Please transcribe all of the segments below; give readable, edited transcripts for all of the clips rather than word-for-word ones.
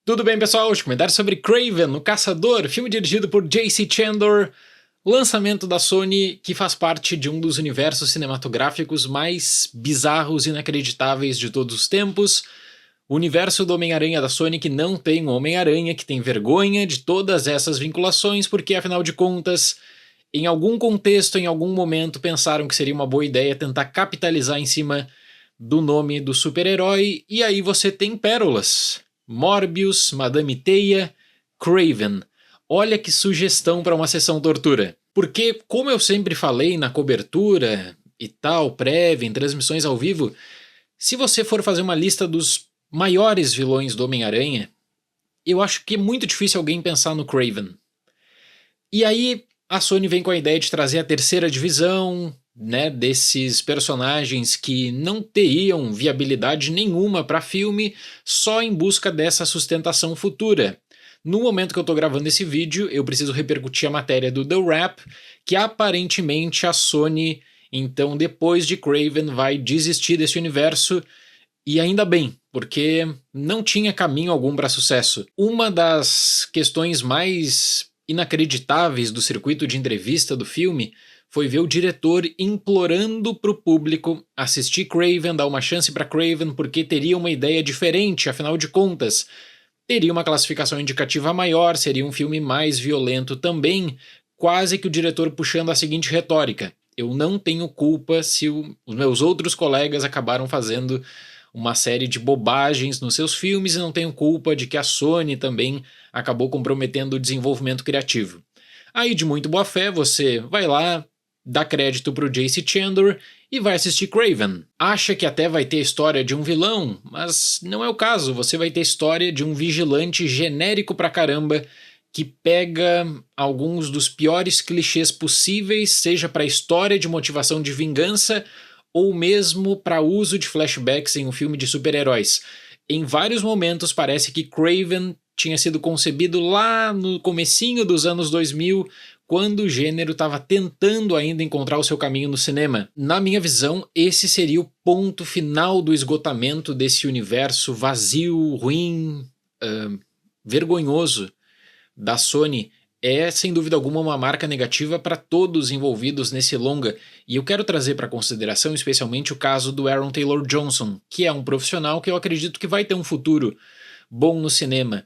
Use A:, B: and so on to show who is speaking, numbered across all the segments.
A: Tudo bem, pessoal? Hoje comentário sobre Kraven, o Caçador, filme dirigido por J.C. Chandor, lançamento da Sony que faz parte de um dos universos cinematográficos mais bizarros e inacreditáveis de todos os tempos, o universo do Homem-Aranha da Sony que não tem um Homem-Aranha, que tem vergonha de todas essas vinculações, porque afinal de contas, em algum contexto, em algum momento, pensaram que seria uma boa ideia tentar capitalizar em cima do nome do super-herói, e aí você tem pérolas. Morbius, Madame Teia, Kraven. Olha que sugestão para uma sessão tortura. Porque, como eu sempre falei na cobertura e tal, prévia, em transmissões ao vivo, se você for fazer uma lista dos maiores vilões do Homem-Aranha, eu acho que é muito difícil alguém pensar no Kraven. E aí a Sony vem com a ideia de trazer a terceira divisão, né, desses personagens que não teriam viabilidade nenhuma para filme, só em busca dessa sustentação futura. No momento que eu estou gravando esse vídeo, eu preciso repercutir a matéria do The Wrap, que aparentemente a Sony, então depois de Kraven, vai desistir desse universo, e ainda bem, porque não tinha caminho algum para sucesso. Uma das questões mais inacreditáveis do circuito de entrevista do filme foi ver o diretor implorando para o público assistir Kraven, dar uma chance para Kraven, porque teria uma ideia diferente, afinal de contas. Teria uma classificação indicativa maior, seria um filme mais violento também, quase que o diretor puxando a seguinte retórica: eu não tenho culpa se os meus outros colegas acabaram fazendo uma série de bobagens nos seus filmes e não tenho culpa de que a Sony também acabou comprometendo o desenvolvimento criativo. Aí, de muito boa fé, você vai lá, dá crédito pro J.C. Chandor e vai assistir Kraven. Acha que até vai ter história de um vilão, mas não é o caso. Você vai ter história de um vigilante genérico pra caramba que pega alguns dos piores clichês possíveis, seja pra história de motivação de vingança ou mesmo para uso de flashbacks em um filme de super-heróis. Em vários momentos parece que Kraven tinha sido concebido lá no comecinho dos anos 2000, quando o gênero estava tentando ainda encontrar o seu caminho no cinema. Na minha visão, esse seria o ponto final do esgotamento desse universo vazio, ruim, vergonhoso da Sony. É, sem dúvida alguma, uma marca negativa para todos envolvidos nesse longa, e eu quero trazer para consideração especialmente o caso do Aaron Taylor Johnson, que é um profissional que eu acredito que vai ter um futuro bom no cinema.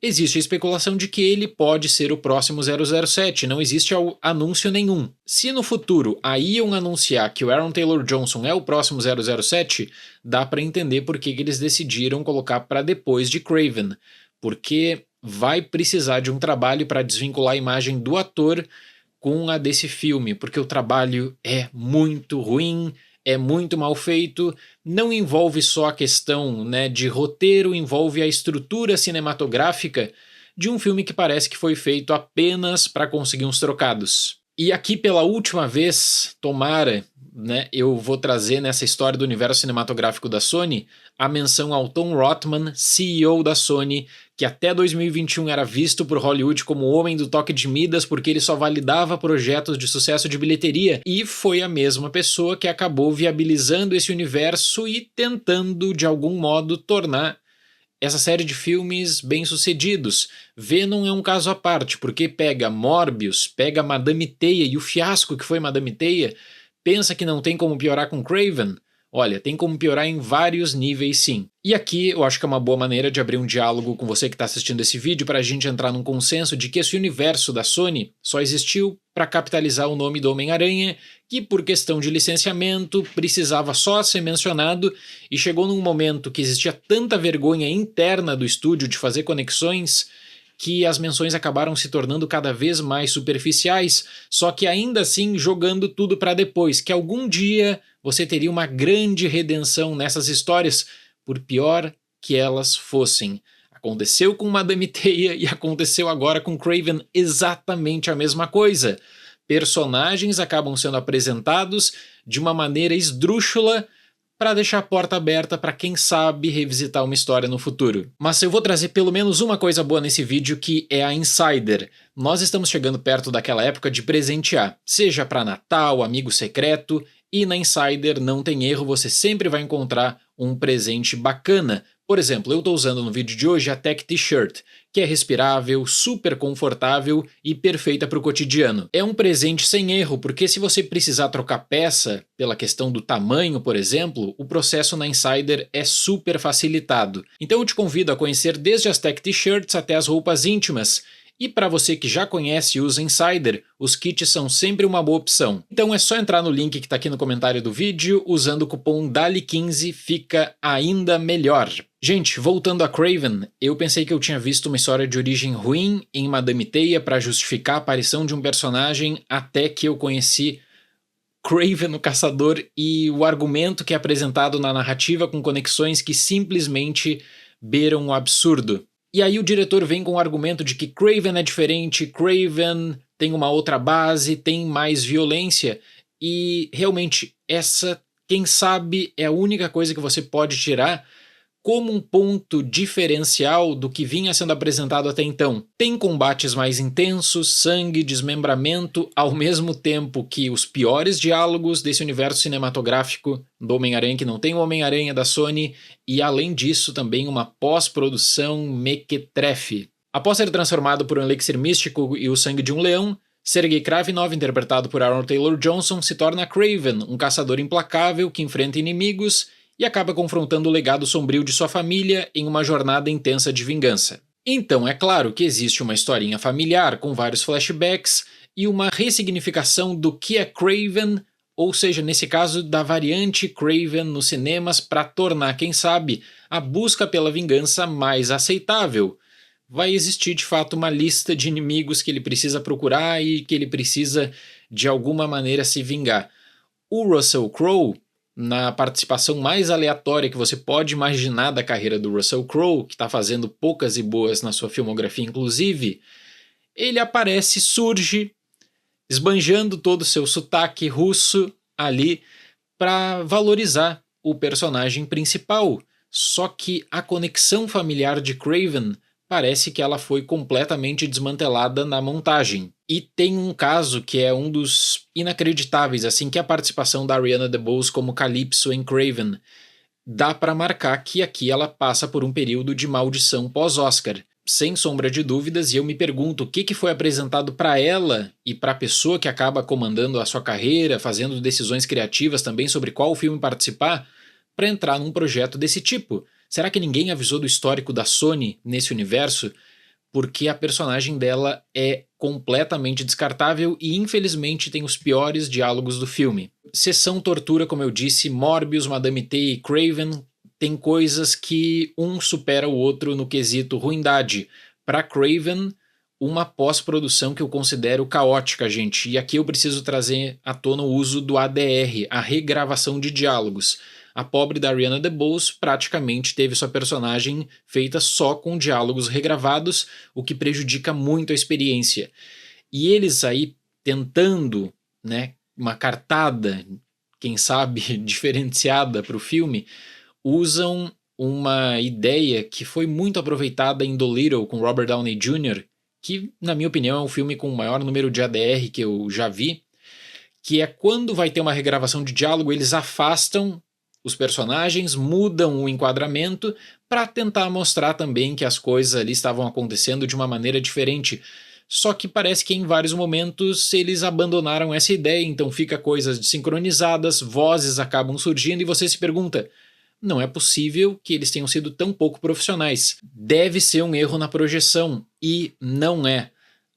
A: Existe a especulação de que ele pode ser o próximo 007, não existe anúncio nenhum. Se no futuro aí iam anunciar que o Aaron Taylor Johnson é o próximo 007, dá para entender por que eles decidiram colocar para depois de Kraven, porque vai precisar de um trabalho para desvincular a imagem do ator com a desse filme, porque o trabalho é muito ruim, é muito mal feito, não envolve só a questão, né, de roteiro, envolve a estrutura cinematográfica de um filme que parece que foi feito apenas para conseguir uns trocados. E aqui pela última vez, tomara, né, eu vou trazer nessa história do universo cinematográfico da Sony a menção ao Tom Rothman, CEO da Sony, que até 2021 era visto por Hollywood como o homem do toque de Midas porque ele só validava projetos de sucesso de bilheteria, e foi a mesma pessoa que acabou viabilizando esse universo e tentando de algum modo tornar essa série de filmes bem-sucedidos. Venom é um caso à parte, porque pega Morbius, pega Madame Teia e o fiasco que foi Madame Teia, pensa que não tem como piorar com Kraven? Olha, tem como piorar em vários níveis sim. E aqui eu acho que é uma boa maneira de abrir um diálogo com você que está assistindo esse vídeo para a gente entrar num consenso de que esse universo da Sony só existiu para capitalizar o nome do Homem-Aranha, que por questão de licenciamento precisava só ser mencionado, e chegou num momento que existia tanta vergonha interna do estúdio de fazer conexões que as menções acabaram se tornando cada vez mais superficiais, só que ainda assim jogando tudo para depois, que algum dia você teria uma grande redenção nessas histórias, por pior que elas fossem. Aconteceu com Madame Teia e aconteceu agora com Kraven exatamente a mesma coisa. Personagens acabam sendo apresentados de uma maneira esdrúxula para deixar a porta aberta para quem sabe revisitar uma história no futuro. Mas eu vou trazer pelo menos uma coisa boa nesse vídeo, que é a Insider. Nós estamos chegando perto daquela época de presentear, seja para Natal, amigo secreto, e na Insider não tem erro, você sempre vai encontrar um presente bacana. Por exemplo, eu estou usando no vídeo de hoje a Tech T-Shirt, que é respirável, super confortável e perfeita para o cotidiano. É um presente sem erro, porque se você precisar trocar peça, pela questão do tamanho, por exemplo, o processo na Insider é super facilitado. Então eu te convido a conhecer desde as Tech T-Shirts até as roupas íntimas. E para você que já conhece e usa Insider, os kits são sempre uma boa opção. Então é só entrar no link que está aqui no comentário do vídeo, usando o cupom DALI15 fica ainda melhor. Gente, voltando a Kraven, eu pensei que eu tinha visto uma história de origem ruim em Madame Teia para justificar a aparição de um personagem, até que eu conheci Kraven o Caçador e o argumento que é apresentado na narrativa com conexões que simplesmente beiram o absurdo. E aí o diretor vem com o argumento de que Kraven é diferente, Kraven tem uma outra base, tem mais violência, e realmente essa, quem sabe, é a única coisa que você pode tirar como um ponto diferencial do que vinha sendo apresentado até então. Tem combates mais intensos, sangue, desmembramento, ao mesmo tempo que os piores diálogos desse universo cinematográfico do Homem-Aranha, que não tem o Homem-Aranha da Sony, e além disso também uma pós-produção mequetrefe. Após ser transformado por um elixir místico e o sangue de um leão, Sergei Kravinov, interpretado por Aaron Taylor Johnson, se torna Kraven, um caçador implacável que enfrenta inimigos e acaba confrontando o legado sombrio de sua família em uma jornada intensa de vingança. Então é claro que existe uma historinha familiar com vários flashbacks e uma ressignificação do que é Kraven, ou seja, nesse caso da variante Kraven nos cinemas para tornar, quem sabe, a busca pela vingança mais aceitável. Vai existir de fato uma lista de inimigos que ele precisa procurar e que ele precisa de alguma maneira se vingar. O Russell Crowe, na participação mais aleatória que você pode imaginar da carreira do Russell Crowe, que está fazendo poucas e boas na sua filmografia inclusive, ele aparece, surge, esbanjando todo o seu sotaque russo ali para valorizar o personagem principal. Só que a conexão familiar de Kraven parece que ela foi completamente desmantelada na montagem. E tem um caso que é um dos inacreditáveis, assim, que é a participação da Ariana DeBose como Calypso em Kraven. Dá para marcar que aqui ela passa por um período de maldição pós-Oscar, sem sombra de dúvidas, e eu me pergunto o que foi apresentado para ela e para a pessoa que acaba comandando a sua carreira, fazendo decisões criativas também sobre qual filme participar, para entrar num projeto desse tipo. Será que ninguém avisou do histórico da Sony nesse universo? Porque a personagem dela é completamente descartável e infelizmente tem os piores diálogos do filme. Sessão tortura, como eu disse, Morbius, Madame Teia e Kraven tem coisas que um supera o outro no quesito ruindade. Para Kraven, uma pós-produção que eu considero caótica, gente. E aqui eu preciso trazer à tona o uso do ADR, a regravação de diálogos. A pobre da Ariana DeBose praticamente teve sua personagem feita só com diálogos regravados, o que prejudica muito a experiência. E eles aí tentando, né, uma cartada, quem sabe diferenciada para o filme, usam uma ideia que foi muito aproveitada em Dolittle com Robert Downey Jr., que na minha opinião é um filme com o maior número de ADR que eu já vi, que é quando vai ter uma regravação de diálogo, eles afastam os personagens, mudam o enquadramento para tentar mostrar também que as coisas ali estavam acontecendo de uma maneira diferente. Só que parece que em vários momentos eles abandonaram essa ideia, então fica coisas desincronizadas, vozes acabam surgindo e você se pergunta, não é possível que eles tenham sido tão pouco profissionais. Deve ser um erro na projeção, e não é.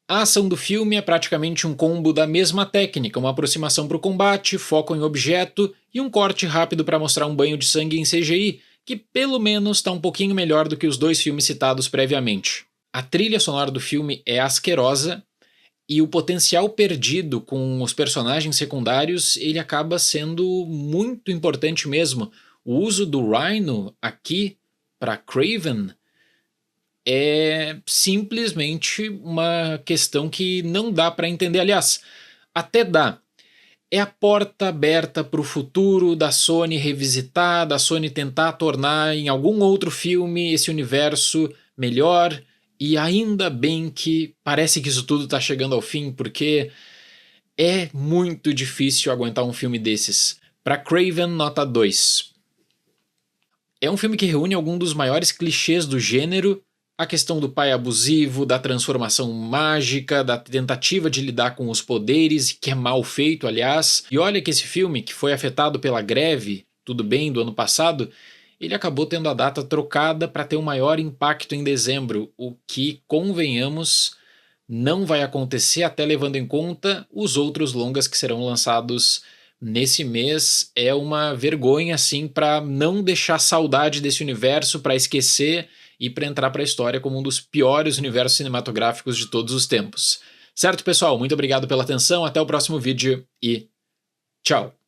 A: A ação do filme é praticamente um combo da mesma técnica, uma aproximação para o combate, foco em objeto e um corte rápido para mostrar um banho de sangue em CGI, que pelo menos está um pouquinho melhor do que os dois filmes citados previamente. A trilha sonora do filme é asquerosa e o potencial perdido com os personagens secundários ele acaba sendo muito importante mesmo. O uso do Rhino aqui para Kraven é simplesmente uma questão que não dá para entender. Aliás, até dá. É a porta aberta para o futuro da Sony revisitar, da Sony tentar tornar em algum outro filme esse universo melhor, e ainda bem que parece que isso tudo está chegando ao fim, porque é muito difícil aguentar um filme desses. Para Kraven, nota 2. É um filme que reúne alguns dos maiores clichês do gênero, a questão do pai abusivo, da transformação mágica, da tentativa de lidar com os poderes, que é mal feito, aliás. E olha que esse filme, que foi afetado pela greve, tudo bem, do ano passado, ele acabou tendo a data trocada para ter um maior impacto em dezembro, o que, convenhamos, não vai acontecer até levando em conta os outros longas que serão lançados nesse mês. É uma vergonha, assim, para não deixar saudade desse universo, para esquecer e para entrar para a história como um dos piores universos cinematográficos de todos os tempos. Certo, pessoal? Muito obrigado pela atenção, até o próximo vídeo e tchau!